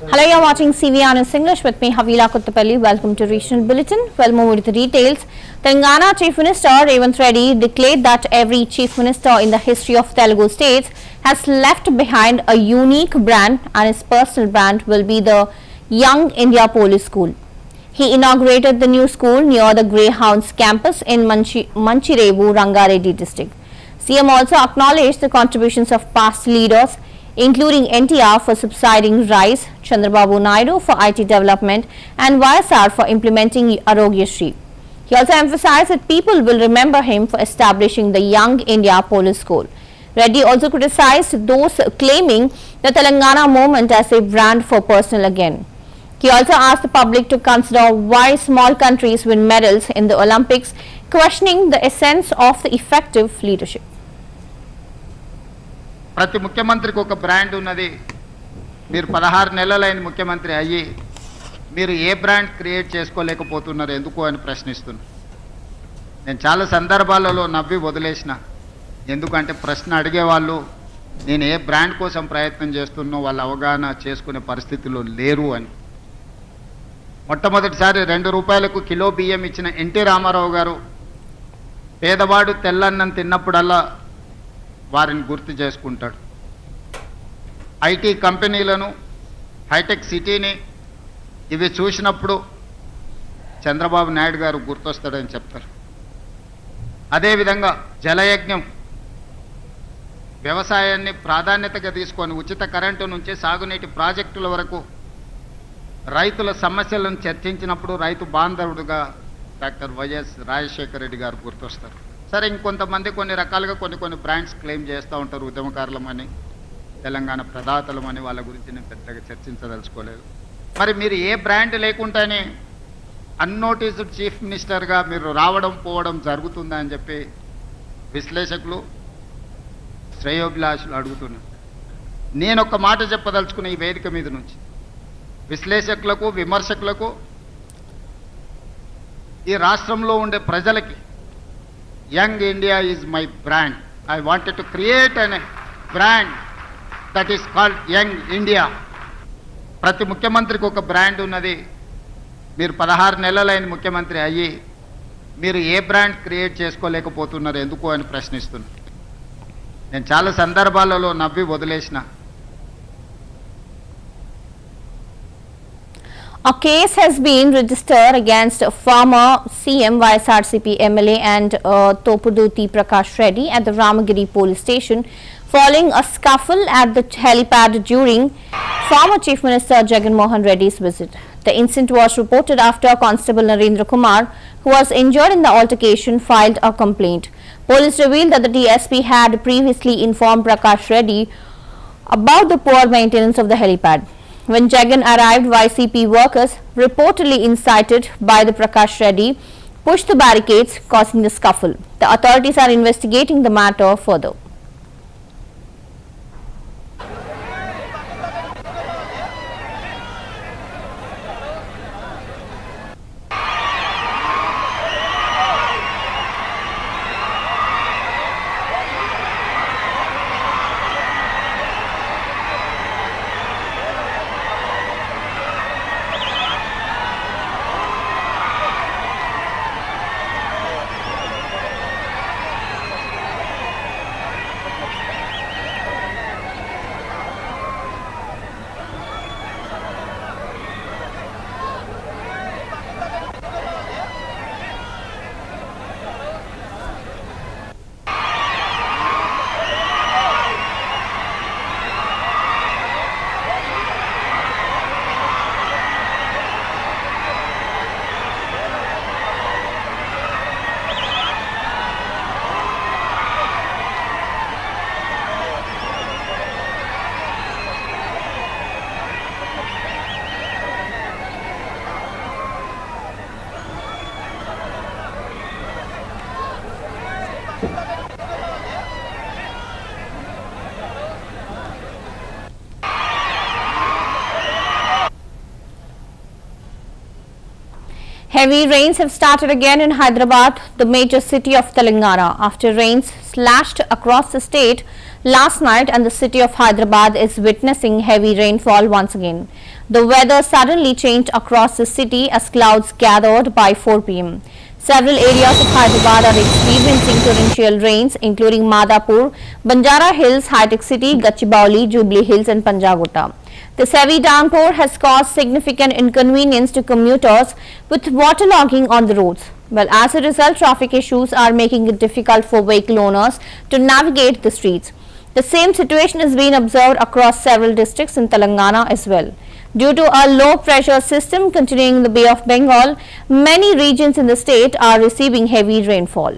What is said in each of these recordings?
Hello, you're watching CVR News English with me, Havila Kottapalli. Welcome to Regional Bulletin. We'll move with the details. Telangana Chief Minister Revanth Reddy declared that every Chief Minister in the history of Telugu states has left behind a unique brand, and his personal brand will be the Young India Police School. He inaugurated the new school near the Greyhounds campus in Manchirevu, Rangareddy district. CM also acknowledged the contributions of past leaders, including NTR for subsiding rice, Chandrababu Naidu for IT development, and YSR for implementing Arogya Shri. He also emphasized that people will remember him for establishing the Young India Police School. Reddy also criticized those claiming the Telangana movement as a brand for personal again. He also asked the public to consider why small countries win medals in the Olympics, questioning the essence of the effective leadership. ప్రతి ముఖ్యమంత్రికి ఒక brand ఉన్నది. మీరు 16 నెలలైన ముఖ్యమంత్రి అయ్యి మీరు ఏ brand create చేసుకోలేకపోతున్నారు ఎందుకు అని ప్రశ్నిస్తున్నారు. నేను చాలా సందర్భాలలో నవ్వి వదిలేసిన. ఎందుకంటే ప్రశ్న అడిగేవాళ్ళు నేను ఏ బ్రాండ్ కోసం ప్రయత్నం చేస్తున్నో వాళ్ళ అవగాహన చేసుకునే పరిస్థితిలో లేరు అని. మొట్టమొదటిసారి 2 రూపాయలకు కిలో బియ్యం ఇచ్చిన ఎన్టీ రామారావు గారు పేదవాడు తెల్లన్నం తిన్నప్పుడల్లా వారిని గుర్తు చేసుకుంటాడు. ఐటీ కంపెనీలను, హైటెక్ సిటీని ఇవి చూసినప్పుడు చంద్రబాబు నాయుడు గారు గుర్తొస్తాడని చెప్తారు. అదేవిధంగా జలయజ్ఞం వ్యవసాయాన్ని ప్రాధాన్యతగా తీసుకొని ఉచిత కరెంటు నుంచి సాగునీటి ప్రాజెక్టుల వరకు రైతుల సమస్యలను చర్చించినప్పుడు రైతు బాంధవుడుగా డాక్టర్ వైఎస్ రాజశేఖర రెడ్డి గారు గుర్తొస్తారు. సరే, ఇంకొంతమంది కొన్ని రకాలుగా కొన్ని బ్రాండ్స్ క్లెయిమ్ చేస్తూ ఉంటారు. ఉద్యమకారులమని, తెలంగాణ ప్రదాతలమని, వాళ్ళ గురించి నేను పెద్దగా చర్చించదలుచుకోలేదు. మరి మీరు ఏ బ్రాండ్ లేకుండానే అన్నోటీస్డ్ చీఫ్ మినిస్టర్గా మీరు రావడం పోవడం జరుగుతుందా అని చెప్పి విశ్లేషకులు, శ్రేయోభిలాషులు అడుగుతున్నారు. నేను ఒక మాట చెప్పదలుచుకున్న ఈ వేదిక మీద నుంచి విశ్లేషకులకు, విమర్శకులకు, ఈ రాష్ట్రంలో ఉండే ప్రజలకి young India is my brand. I wanted to create an brand that is called young India. ప్రతి ముఖ్యమంత్రికి ఒక బ్రాండ్ ఉన్నది. మీరు 16 నెలలైన ముఖ్యమంత్రి అయ్యి మీరు ఏ బ్రాండ్ క్రియేట్ చేసుకోలేకపోతున్నారు ఎందుకు అని ప్రశ్నిస్తున్నారు. నేను చాలా సందర్భాలలో నవ్వి వదిలేసిన. A case has been registered against former CM YSRCP MLA and Topuduti Prakash Reddy at the Ramagiri police station following a scuffle at the helipad during former Chief Minister Jagan Mohan Reddy's visit. The incident was reported after Constable Narendra Kumar, who was injured in the altercation, filed a complaint. Police revealed that the DSP had previously informed Prakash Reddy about the poor maintenance of the helipad. When Jagan arrived, YCP workers, reportedly incited by the Prakash Reddy, pushed the barricades, causing the scuffle. The authorities are investigating the matter further. Heavy rains have started again in Hyderabad, the major city of Telangana, after rains slashed across the state last night, and the city of Hyderabad is witnessing heavy rainfall once again. The weather suddenly changed across the city as clouds gathered by 4 p.m. Several areas of Hyderabad are experiencing torrential rains, including Madhapur, Banjara Hills, Hi-Tech City, Gachibowli, Jubilee Hills and Panjagutta. This heavy downpour has caused significant inconvenience to commuters, with waterlogging on the roads. Well, as a result, traffic issues are making it difficult for vehicle owners to navigate the streets. The same situation is being observed across several districts in Telangana as well. Due to a low pressure system continuing in the Bay of Bengal, many regions in the state are receiving heavy rainfall.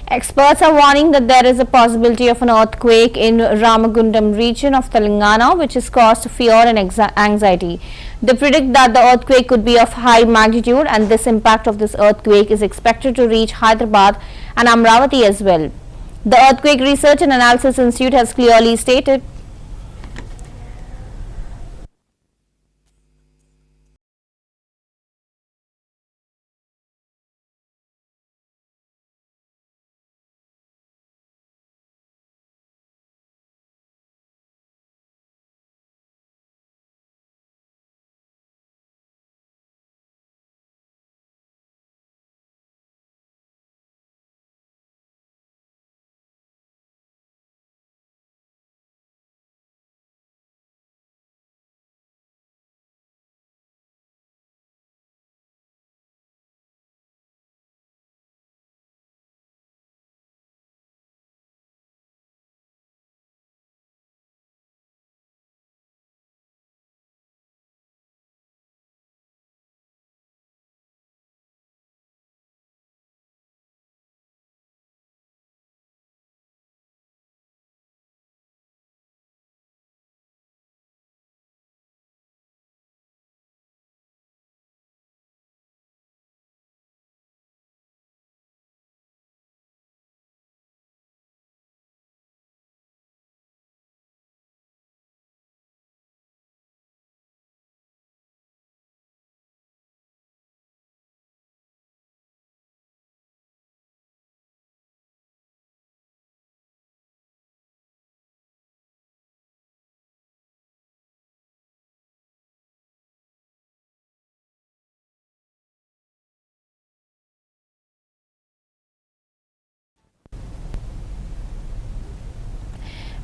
Experts are warning that there is a possibility of an earthquake in Ramagundam region of Telangana, which has caused fear and anxiety. They predict that the earthquake could be of high magnitude, and this impact of this earthquake is expected to reach Hyderabad and Amravati as well. The Earthquake Research and Analysis Institute has clearly stated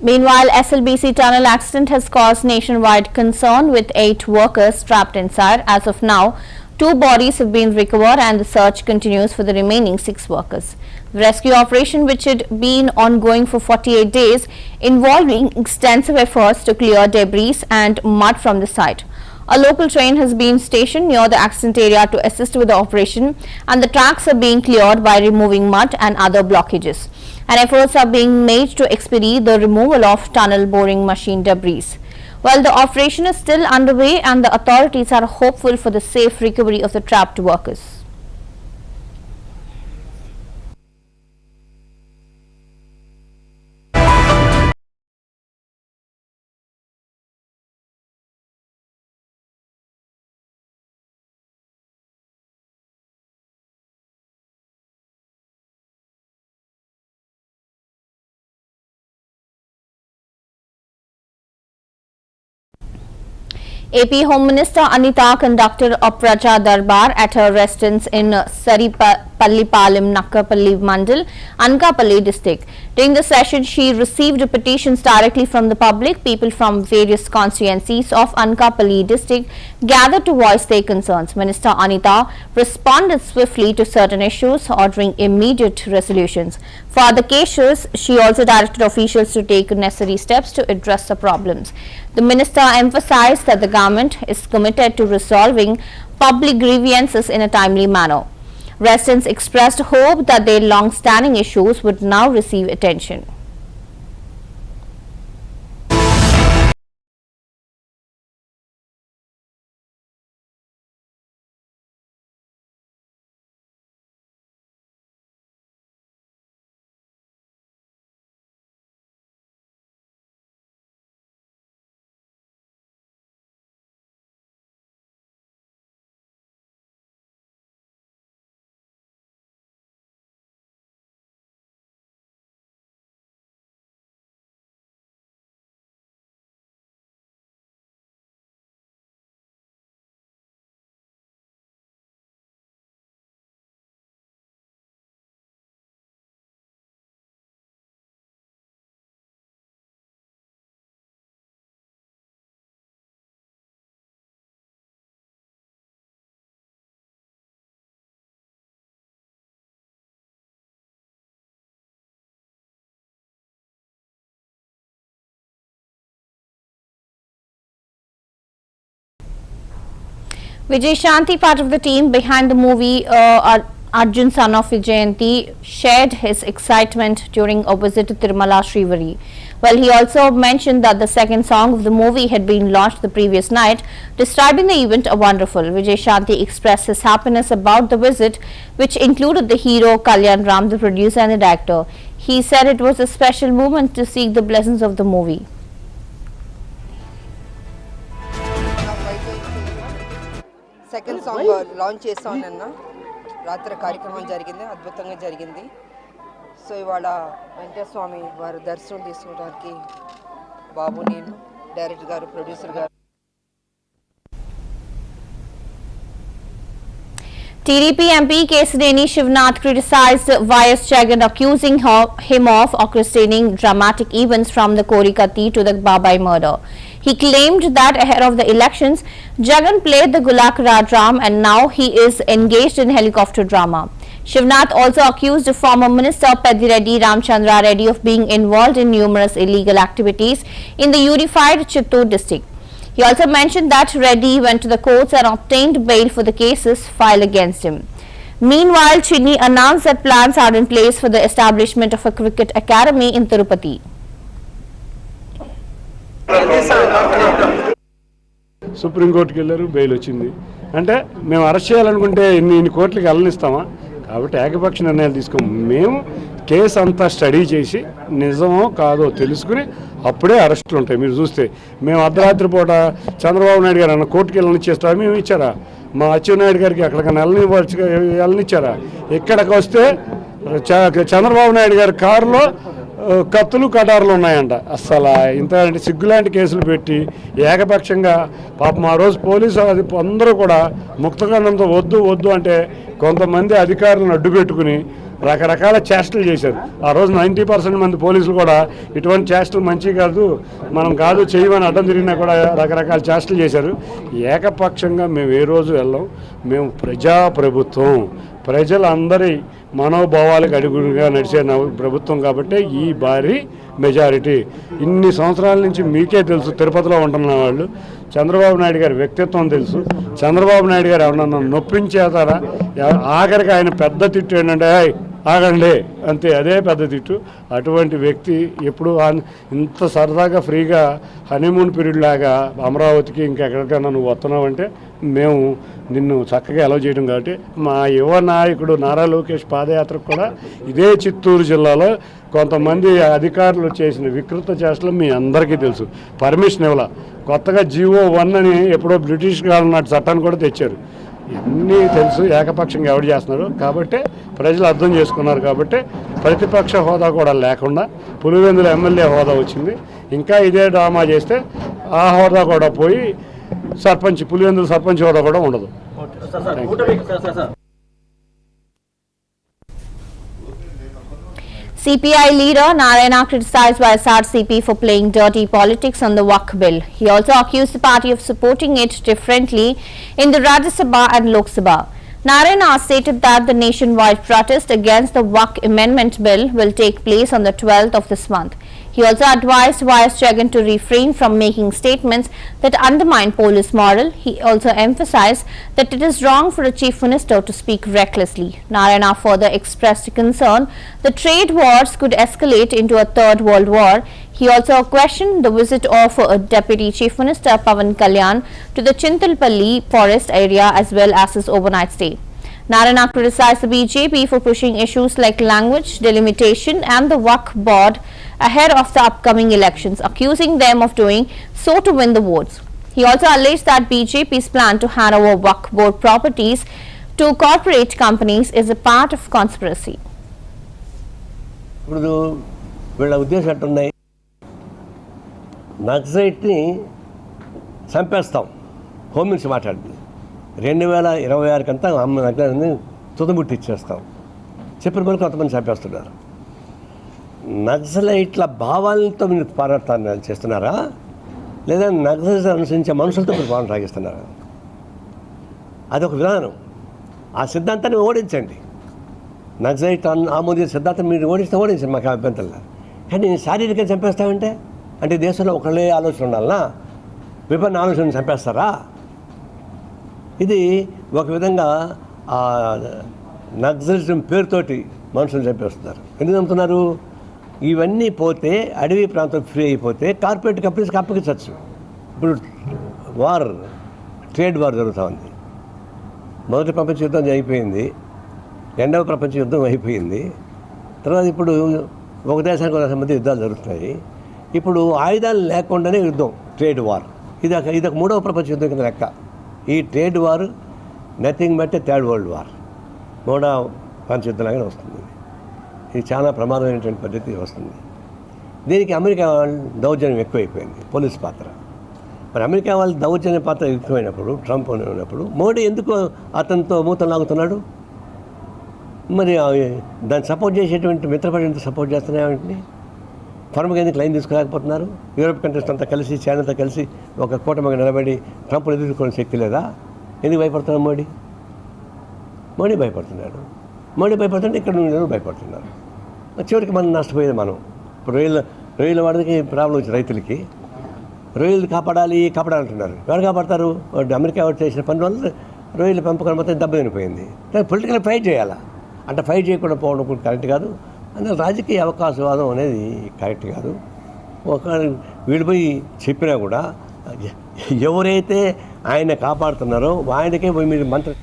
Meanwhile, SLBC tunnel accident has caused nationwide concern, with 8 workers trapped inside. As of now, 2 bodies have been recovered and the search continues for the remaining 6 workers. The rescue operation, which had been ongoing for 48 days, involving extensive efforts to clear debris and mud from the site. A local train has been stationed near the accident area to assist with the operation, and the tracks are being cleared by removing mud and other blockages. And efforts are being made to expedite the removal of tunnel boring machine debris. While the operation is still underway and the authorities are hopeful for the safe recovery of the trapped workers. AP Home Minister Anita conducted a Praja Darbar at her residence in Saripallipalam, Nakkapalli Mandal, Anakapalli district. During the session, she received petitions directly from the public. People from various constituencies of Anakapalli district gathered to voice their concerns. Minister Anita responded swiftly to certain issues, ordering immediate resolutions. For other cases, she also directed officials to take necessary steps to address the problems. The minister emphasized that the government is committed to resolving public grievances in a timely manner. Residents expressed hope that their long-standing issues would now receive attention. Vijay Shanti, part of the team behind the movie Arjun son of Vijayanti, shared his excitement during a visit to Tirumala Srivari. Well, he also mentioned that the second song of the movie had been launched the previous night, describing the event as wonderful. Vijay Shanti expressed his happiness about the visit, which included the hero Kalyan Ram, the producer and the director. He said it was a special moment to seek the blessings of the movie. Second song launch చేస్తామన్న రాత్రి కార్యక్రమం జరిగింది, అద్భుతంగా జరిగింది. So ఇవాళ వెంకటేశ్వర స్వామి వారి దర్శనం తీసుకోవడానికి బాబు, నేను, డైరెక్టర్ గారు, ప్రొడ్యూసర్ గారు. TDP MP Kesadeni Shivnath criticized YS Jagan, accusing him of orchestrating dramatic events from the Korikatti to the Babai murder. He claimed that ahead of the elections, Jagan played the Gulakara drum and now he is engaged in helicopter drama. Shivnath also accused former Minister Pedireddy Ramchandra Reddy of being involved in numerous illegal activities in the unified Chittoor district. He also mentioned that Reddy went to the courts and obtained bail for the cases filed against him. Meanwhile, Chinni announced that plans are in place for the establishment of a cricket academy in Tirupati. Supreme కోర్టుకి వెళ్ళారు, bail వచ్చింది. అంటే మేము arrest చేయాలనుకుంటే ఇన్ని కోర్టులకి వెళ్ళనిస్తామా? కాబట్టి ఏకపక్ష నిర్ణయాలు తీసుకోము. మేము కేసు అంతా స్టడీ చేసి నిజమో కాదో తెలుసుకుని అప్పుడే అరెస్టులు ఉంటాయి. మీరు చూస్తే మేము అర్ధరాత్రి పూట చంద్రబాబు నాయుడు గారు అన్న కోర్టుకి వెళ్ళనిచ్చేస్తారా? మేము ఇచ్చారా? మా అచ్చెన్నాయుడు గారికి ఎక్కడికైనా వెళ్ళనిచ్చారా? ఇక్కడికి వస్తే చంద్రబాబు నాయుడు గారి కారులో కత్తులు కటారులు ఉన్నాయంట. అస్సలు ఇంత సిగ్గులాంటి కేసులు పెట్టి ఏకపక్షంగా పాపం ఆ రోజు పోలీసు అందరూ కూడా ముక్తఖండంతో వద్దు అంటే కొంతమంది అధికారులను అడ్డుపెట్టుకుని రకరకాల చేష్టలు చేశారు. ఆ రోజు 90% మంది పోలీసులు కూడా ఇటువంటి చేష్టలు మంచి కాదు, మనం కాదు చేయమని అడ్డం తిరిగినా కూడా రకరకాల చేష్టలు చేశారు. ఏకపక్షంగా మేము ఏ రోజు వెళ్ళాం. మేము ప్రజాప్రభుత్వం, ప్రజలందరి మనోభావాలకు అడుగుగా నడిచే ప్రభుత్వం కాబట్టి ఈ భారీ మెజారిటీ. ఇన్ని సంవత్సరాల నుంచి మీకే తెలుసు, తిరుపతిలో ఉంటున్న వాళ్ళు చంద్రబాబు నాయుడు గారి వ్యక్తిత్వం తెలుసు. చంద్రబాబు నాయుడు గారు ఎవరన్నా నొప్పించేతారా? ఆఖరికి ఆయన పెద్ద తిట్టు ఏంటంటే ఆగండి అంతే, అదే పెద్ద తిట్టు. అటువంటి వ్యక్తి ఎప్పుడు ఇంత సరదాగా ఫ్రీగా హనీమూన్ పీరియడ్ లాగా అమరావతికి ఇంకెక్కడికైనా నువ్వు వస్తున్నావు అంటే మేము నిన్ను చక్కగా అలౌ చేయడం. కాబట్టి మా యువ నాయకుడు నారా లోకేష్ పాదయాత్రకు కూడా ఇదే చిత్తూరు జిల్లాలో కొంతమంది అధికారులు చేసిన వికృత చేష్టలు మీ అందరికీ తెలుసు. పర్మిషన్ ఇవ్వాల, కొత్తగా జీవో 1 అని ఎప్పుడో బ్రిటిష్ కాలం నాటి చట్టాన్ని కూడా తెచ్చారు. ఇవన్నీ తెలుసు ఏకపక్షంగా ఎవరు చేస్తున్నారు. కాబట్టి ప్రజలు అర్థం చేసుకున్నారు. కాబట్టి ప్రతిపక్ష హోదా కూడా లేకుండా పులివెందుల ఎమ్మెల్యే హోదా వచ్చింది. ఇంకా ఇదే డ్రామా చేస్తే ఆ హోదా కూడా పోయి పులివెందుల సర్పంచ్ హోదా కూడా ఉండదు. CPI leader Narayana criticized YSRCP for playing dirty politics on the Waqf bill. He also accused the party of supporting it differently in the Rajya Sabha and Lok Sabha. Narayana stated that the nationwide protest against the Waqf amendment bill will take place on the 12th of this month. He also advised YS Jagan to refrain from making statements that undermine police moral. He also emphasized that it is wrong for a chief minister to speak recklessly. Narayana further expressed concern that trade wars could escalate into a third world war. He also questioned the visit of Deputy Chief Minister Pawan Kalyan to the Chintalpalli forest area as well as his overnight stay. Narayana criticized the BJP for pushing issues like language delimitation and the Waqf board ahead of the upcoming elections, accusing them of doing so to win the votes. He also alleged that BJP's plan to hand over Waqf board properties to corporate companies is a part of conspiracy. ఇప్పుడు వీళ్ళ ఉద్దేశం ఎట్టున్నాయి, నక్సలైట్ని చంపేస్తాం. Home minister మాట్లాడింది 2026 కంతా నక్సలైట్ని తుదముట్టి ఇచ్చేస్తాం చెప్పిన పని కొంతమంది చంపేస్తున్నారు. నక్సలైట్ల భావాలతో మీరు పోరాటాన్ని చేస్తున్నారా, లేదా నక్సలైట్ అనుసరించే మనుషులతో మీరు పోరాటం సాగిస్తున్నారా? అదొక విధానం. ఆ సిద్ధాంతాన్ని ఓడించండి. నక్సలైట్ ఆమోదించే సిద్ధాంతం మీరు ఓడించండి, మాకు అభ్యంతరం. కానీ శారీరకంగా చంపేస్తామంటే అంటే దేశంలో ఒకళ్ళే ఆలోచన ఉండాలనా? విభిన్న ఆలోచన చంపేస్తారా? ఇది ఒక విధంగా నక్సలిజం పేరుతోటి మనుషులు చంపేస్తున్నారు. ఎందుకు చంపుతున్నారు? ఇవన్నీ పోతే అడవి ప్రాంతం ఫ్రీ అయిపోతే కార్పొరేట్ కంపెనీస్కి అప్పగించవచ్చు. ఇప్పుడు ట్రేడ్ వార్ జరుగుతూ ఉంది. మొదటి ప్రపంచ యుద్ధం అయిపోయింది, రెండవ ప్రపంచ యుద్ధం అయిపోయింది. తర్వాత ఇప్పుడు ఒక దేశానికి ఒక మధ్య యుద్ధాలు జరుగుతున్నాయి. ఇప్పుడు ఆయుధాలు లేకుండానే యుద్ధం, ట్రేడ్ వార్. ఇదొక మూడవ ప్రపంచ యుద్ధం కింద లెక్క. ఈ trade war nothing but third world war, మూడవ ప్రపంచ యుద్ధంలాగానే వస్తుంది. ఇది చాలా ప్రమాదమైనటువంటి పద్ధతి వస్తుంది. దీనికి అమెరికా వాళ్ళ దౌర్జన్యం ఎక్కువైపోయింది, పోలీస్ పాత్ర. మరి అమెరికా వాళ్ళ దౌర్జన్య పాత్ర ఎక్కువైనప్పుడు, ట్రంప్ ఉన్నప్పుడు మోడీ ఎందుకు అతనితో మూతం లాగుతున్నాడు? మరి దాన్ని సపోర్ట్ చేసేటువంటి మిత్రపడితో సపోర్ట్ చేస్తున్నాయి. ఫర్మ్గా ఎందుకు లైన్ తీసుకురాకపోతున్నారు? యూరోప్ కంట్రీస్ అంతా కలిసి, చైనాతో కలిసి ఒక కూటమిగా నిలబడి ట్రంప్ను ఎదుర్కొనే శక్తి లేదా? ఎందుకు భయపడుతున్నాడు మోడీ భయపడుతున్నాడు. మోడీ భయపడుతుంటే ఇక్కడ భయపడుతున్నారు. చివరికి మనం నష్టపోయేది మనం. ఇప్పుడు రొయ్యల వాడికి ప్రాబ్లం వచ్చింది, రైతులకి రొయ్యలు కాపాడాలంటున్నారు. ఎవరు కాపాడతారు? అమెరికా వాడు చేసిన పని వల్ల రొయ్యల పెంపకం మొత్తం దెబ్బతినిపోయింది. పొలిటికల్ ఫైట్ చేయాలా అంటే ఫైట్ చేయకుండా పోవడం కూడా కరెక్ట్ కాదు. అందులో రాజకీయ అవకాశవాదం అనేది కరెక్ట్ కాదు. ఒక వీళ్ళు పోయి చెప్పినా కూడా ఎవరైతే ఆయన కాపాడుతున్నారో ఆయనకే పోయి మీరు మంత్రి.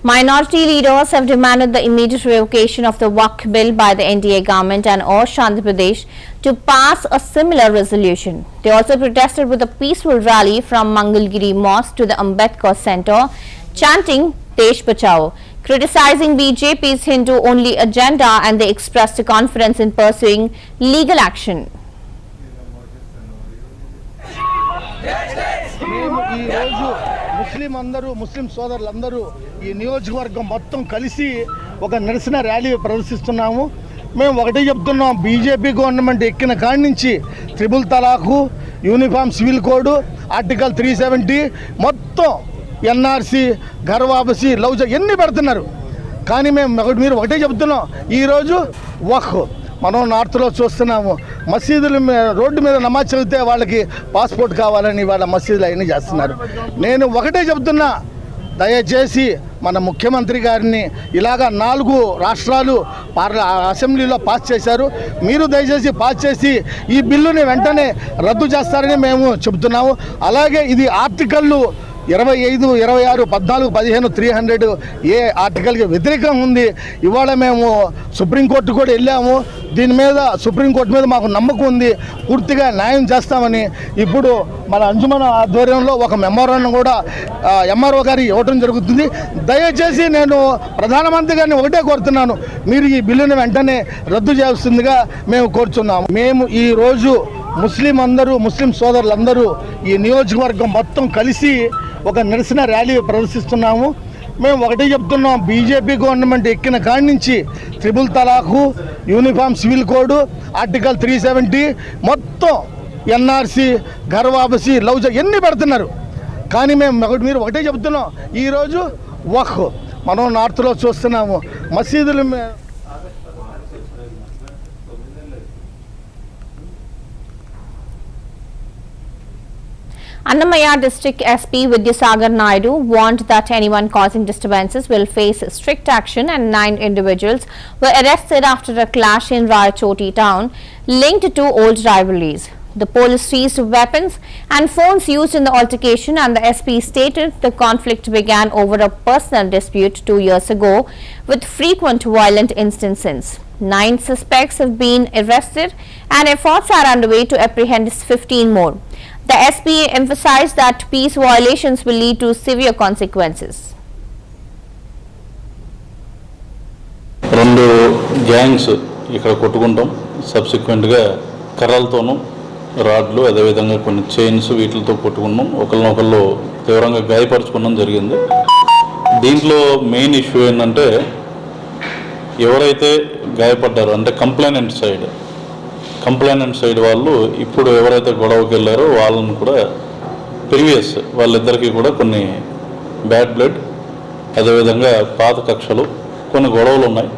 Minority leaders have demanded the immediate revocation of the Waqf bill by the NDA government and urged Andhra Pradesh to pass a similar resolution. They also protested with a peaceful rally from Mangalgiri Mosque to the Ambedkar Center, chanting Desh Bachao, criticizing BJP's Hindu-only agenda, and they expressed confidence in pursuing legal action. ముస్లిం సోదరులందరూ ఈ నియోజకవర్గం మొత్తం కలిసి ఒక నిరసన rally ప్రదర్శిస్తున్నాము. మేము ఒకటే చెప్తున్నాం, బీజేపీ గవర్నమెంట్ ఎక్కిన కాడి నుంచి triple talaq, uniform civil code, article 370, మొత్తం ఎన్ఆర్సీ, ఘర్ వాపసీ, లవ్ ఎన్ని పెడుతున్నారు. కానీ మీరు ఒకటే చెప్తున్నాం, ఈరోజు మనం నార్త్లో చూస్తున్నాము మసీదుల రోడ్డు మీద నమాజ్ చదివితే వాళ్ళకి పాస్పోర్ట్ కావాలని వాళ్ళ మసీదులు అవన్నీ చేస్తున్నారు. నేను ఒకటే చెబుతున్నా, దయచేసి మన ముఖ్యమంత్రి గారిని ఇలాగా 4 రాష్ట్రాలు అసెంబ్లీలో పాస్ చేశారు, మీరు దయచేసి పాస్ చేసి ఈ బిల్లుని వెంటనే రద్దు చేస్తారని మేము చెబుతున్నాము. అలాగే ఇది ఆర్టికల్ 25, 26, 14, 15, 300 ఏ ఆర్టికల్కి వ్యతిరేకంగా ఉంది. ఇవాళ మేము సుప్రీంకోర్టు కూడా వెళ్ళాము. దీని మీద సుప్రీంకోర్టు మీద మాకు నమ్మకం ఉంది, పూర్తిగా న్యాయం చేస్తామని. ఇప్పుడు మన అంజుమన్ ఆధ్వర్యంలో ఒక మెమోరాండం కూడా ఎంఆర్ఓ గారికి ఇవ్వడం జరుగుతుంది. దయచేసి నేను ప్రధానమంత్రి గారిని ఒకటే కోరుతున్నాను, మీరు ఈ బిల్లుని వెంటనే రద్దు చేస్తుందిగా మేము కోరుతున్నాము. మేము ఈరోజు ముస్లిం సోదరులందరూ ఈ నియోజకవర్గం మొత్తం కలిసి ఒక నిరసన ర్యాలీ ప్రదర్శిస్తున్నాము. మేము ఒకటే చెప్తున్నాం, బీజేపీ గవర్నమెంట్ ఎక్కిన కాడి నుంచి triple talaq, uniform civil code, article 370, మొత్తం ఎన్ఆర్సీ, ఘర్ వాపసీ, లవ్ ఎన్ని పెడుతున్నారు. కానీ మీరు ఒకటే చెప్తున్నాం, ఈరోజు వక్ఫ్ మనం నార్త్లో చూస్తున్నాము మసీదుల Annamaya District SP Vidyasagar Naidu warned that anyone causing disturbances will face strict action, and 9 individuals were arrested after a clash in Rayachoti town linked to old rivalries. The police seized weapons and phones used in the altercation, and the SP stated the conflict began over a personal dispute 2 years ago with frequent violent instances. 9 suspects have been arrested and efforts are underway to apprehend 15 more. The SP emphasized that peace violations will lead to severe consequences. 2 gangs ఇక్కడ కొట్టుకుంటాం, సబ్సిక్వెంట్గా కర్రలతోనూ రాడ్లు అదేవిధంగా కొన్ని chains వీటితో కొట్టుకున్నాం, ఒకరినొకళ్ళు తీవ్రంగా గాయపరచుకోవడం జరిగింది. దీంట్లో main issue ఏంటంటే ఎవరైతే గాయపడ్డారో అంటే కంప్లైనెంట్ సైడ్ వాళ్ళు ఇప్పుడు ఎవరైతే గొడవకి వెళ్ళారో వాళ్ళని కూడా ప్రీవియస్ వాళ్ళిద్దరికీ కూడా కొన్ని బ్యాడ్ బ్లడ్ అదేవిధంగా పాత కక్షలు కొన్ని గొడవలు ఉన్నాయి.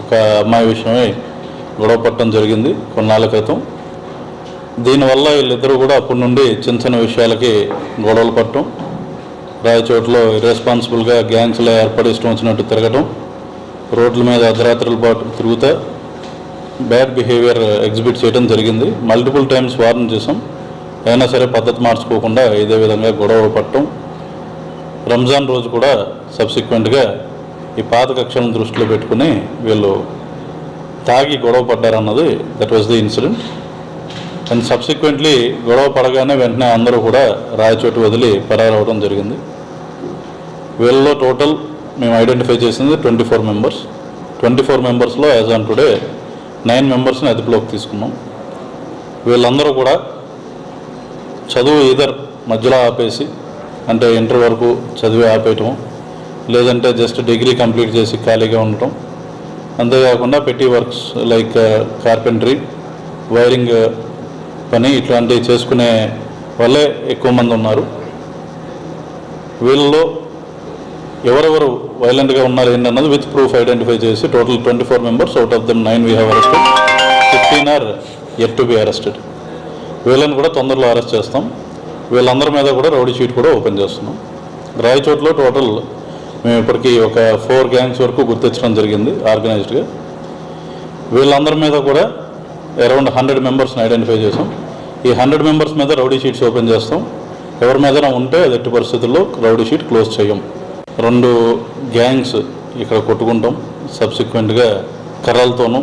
ఒక అమ్మాయి విషయమై గొడవ పట్టడం జరిగింది కొన్నాళ్ళ క్రితం. దీనివల్ల వీళ్ళిద్దరూ కూడా అప్పటి నుండి చిన్న చిన్న విషయాలకి గొడవలు పట్టడం, రాయచోట్లో ఇర్రెస్పాన్సిబుల్గా గ్యాంగ్స్లో ఏర్పడి ఇష్టం వచ్చినట్టు తిరగటం, రోడ్ల మీద అర్ధరాత్రుల పాటు తిరుగుతా బ్యాడ్ బిహేవియర్ ఎగ్జిబిట్ చేయడం జరిగింది. మల్టిపుల్ టైమ్స్ వార్న్ చేసాం, అయినా సరే పద్ధతి మార్చుకోకుండా ఇదే విధంగా గొడవ పట్టడం. రంజాన్ రోజు కూడా సబ్సిక్వెంట్గా ఈ పాత కక్షలను దృష్టిలో పెట్టుకుని వీళ్ళు తాగి గొడవ పడ్డారన్నది that was the incident. And subsequently గొడవ పడగానే వెంటనే అందరూ కూడా రాయచోటు వదిలి పరారవడం జరిగింది. వీళ్ళలో టోటల్ మేము ఐడెంటిఫై చేసింది 24 మెంబర్స్. 24 మెంబర్స్లో యాజ్ ఆన్ టుడే 9 మెంబర్స్ని అదుపులోకి తీసుకున్నాం. వీళ్ళందరూ కూడా చదువు ఈధర్ మధ్యలో ఆపేసి, అంటే ఇంటర్ వరకు చదివి ఆపేయటం, లేదంటే జస్ట్ డిగ్రీ కంప్లీట్ చేసి ఖాళీగా ఉండటం, అంతేకాకుండా పెట్టి వర్క్స్ లైక్ కార్పెంటరీ, వైరింగ్ పని ఇట్లాంటివి చేసుకునే వాళ్ళే ఎక్కువ మంది ఉన్నారు. వీళ్ళలో ఎవరెవరు వైలెంట్గా ఉన్నారు ఏంటన్నది విత్ ప్రూఫ్ ఐడెంటిఫై చేసి total 24 members, out of them 9 we have arrested, 15 are yet to be arrested. వీళ్ళని కూడా తొందరలో అరెస్ట్ చేస్తాం. వీళ్ళందరి మీద కూడా రౌడీ షీట్ కూడా ఓపెన్ చేస్తున్నాం. రాయచోట్లో టోటల్ మేము ఇప్పటికీ ఒక 4 గ్యాంగ్స్ వరకు గుర్తించడం జరిగింది ఆర్గనైజ్డ్గా. వీళ్ళందరి మీద కూడా అరౌండ్ 100 మెంబర్స్ని ఐడెంటిఫై చేసాం. ఈ 100 మెంబర్స్ మీద రౌడీ షీట్స్ ఓపెన్ చేస్తాం. ఎవరి మీద ఉంటే అది ఎట్టి పరిస్థితుల్లో రౌడీ షీట్ క్లోజ్ చేయం. 2 గ్యాంగ్స్ ఇక్కడ కొట్టుకుంటాం, సబ్సిక్వెంట్గా కర్రలతోనూ.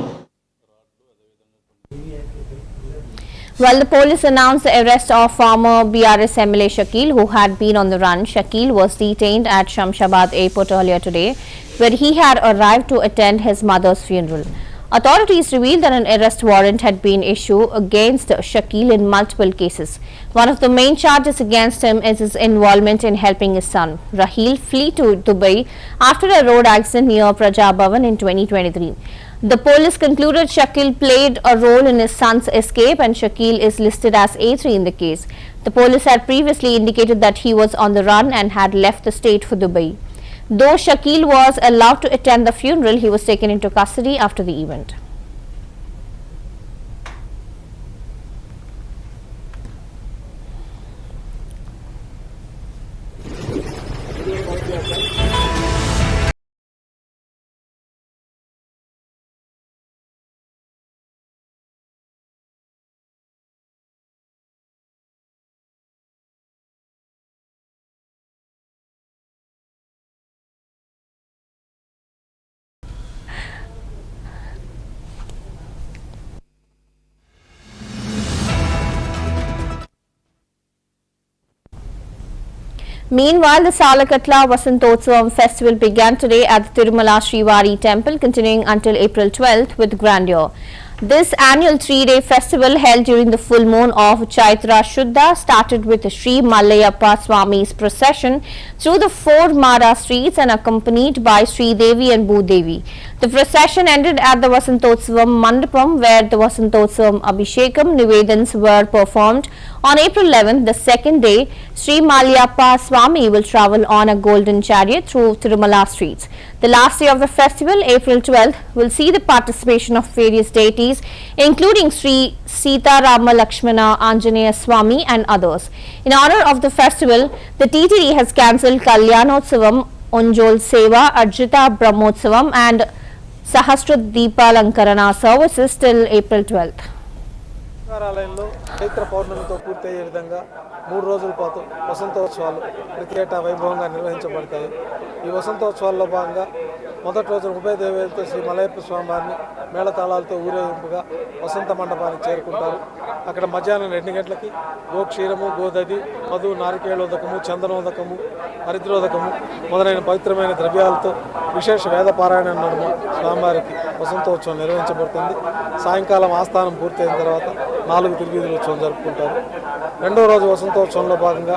Well, the police announced the arrest of former BRS MLA Shakil, who had been on the run. Shakil was detained at Shamshabad Airport earlier today, where he had arrived to attend his mother's funeral. Authorities revealed that an arrest warrant had been issued against Shakil in multiple cases. One of the main charges against him is his involvement in helping his son, Raheel, flee to Dubai after a road accident near Praja Bhavan in 2023. The police concluded Shakil played a role in his son's escape, and Shakil is listed as A3 in the case. The police had previously indicated that he was on the run and had left the state for Dubai. Though Shakil was allowed to attend the funeral, he was taken into custody after the event. Meanwhile, the Salakatla Vasantotsavam festival began today at the Tirumala Srivari temple, continuing until April 12th with grandeur. This annual 3-day festival held during the full moon of Chaitra Shuddha started with Sri Mallayappa Swami's procession through the 4 Mara streets and accompanied by Sri Devi and Bhudevi. The procession ended at the Vasantotsavam Mandapam, where the Vasantotsavam Abhishekam Nivedans were performed. On April 11th, the second day, Sri Mallayappa Swami will travel on a golden chariot through Tirumala streets. The last day of the festival, April 12th, will see the participation of various deities, including Sri Sita Rama Lakshmana Anjaneya Swami and others. In honor of the festival, the TTD has cancelled Kalyanotsavam, Unjol Seva, Arjita Brahmotsavam and Sahasra Deepalankarana services till April 12th. ఆలయంలో చైత్ర పౌర్ణమితో పూర్తయ్యే విధంగా 3 రోజుల పాటు వసంతోత్సవాలు ప్రతి ఏటా వైభవంగా నిర్వహించబడతాయి. ఈ వసంతోత్సవాల్లో భాగంగా మొదటి రోజు ఉభయ దేవేలతో శ్రీ మలయప్ప స్వామి వారిని మేళతాళాలతో ఊరేగింపుగా వసంత మండపానికి చేరుకుంటారు. అక్కడ మధ్యాహ్నం 2 గంటలకి గోక్షీరము, గోదది, మధు, నారికేళోదకము, చందనోదకము, హరిద్రోదకము మొదలైన పవిత్రమైన ద్రవ్యాలతో విశేష వేద పారాయణ నడుమ స్వామివారికి వసంతోత్సవం నిర్వహించబడుతుంది. సాయంకాలం ఆస్థానం పూర్తయిన తర్వాత 4 తిరువీధుల ఉత్సవం జరుపుకుంటారు. రెండో రోజు వసంతోత్సవంలో భాగంగా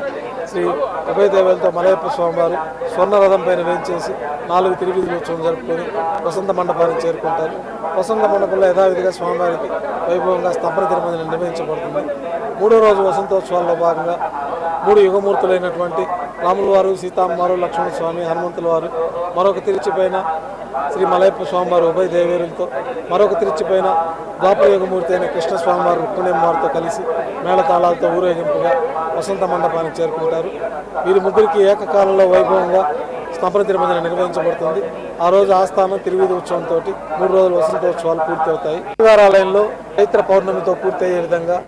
శ్రీ ఉభయ దేవేలతో మలయప్ప స్వామివారు స్వర్ణరథం పైన వేయించేసి 4 తిరువీధుల ఉత్సవం జరుపుకొని వసంత మండపానికి చేరుకుంటారు. వసంత మండపంలో యథావిధిగా స్వామివారికి వైభవంగా స్థాపన తిరుమల నిర్వహించబడుతుంది. మూడో రోజు వసంతోత్సవాల్లో భాగంగా 3 యుగమూర్తులైనటువంటి రాముల వారు, సీతామ్మవారు, లక్ష్మణ స్వామి, హనుమంతుల వారు, మరొక తిరుచిపైన శ్రీ మలయప్ప స్వామివారు ఉభయ దేవేరులతో, మరొక తిరుచిపైన ద్వాపర యుగమూర్తి అయిన కృష్ణస్వామివారు రుక్మిణమ్మవారితో కలిసి మేళతాళాలతో ఊరేగింపుగా వసంత మండపానికి చేరుకుంటారు. వీరి ముగ్గురికి ఏకకాలంలో వైభవంగా స్థాపన తిరుమల నిర్వహించబడుతుంది. ఆ రోజు ఆస్థానం తిరువీధి ఉత్సవంతో 3 రోజుల వసంతోత్సవాలు పూర్తి అవుతాయి. ఆలయంలో చైత్ర పౌర్ణమితో పూర్తయ్యే విధంగా.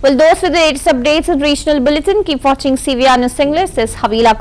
Well, those were the latest updates of Regional Bulletin. Keep watching CVR News English. This is Havila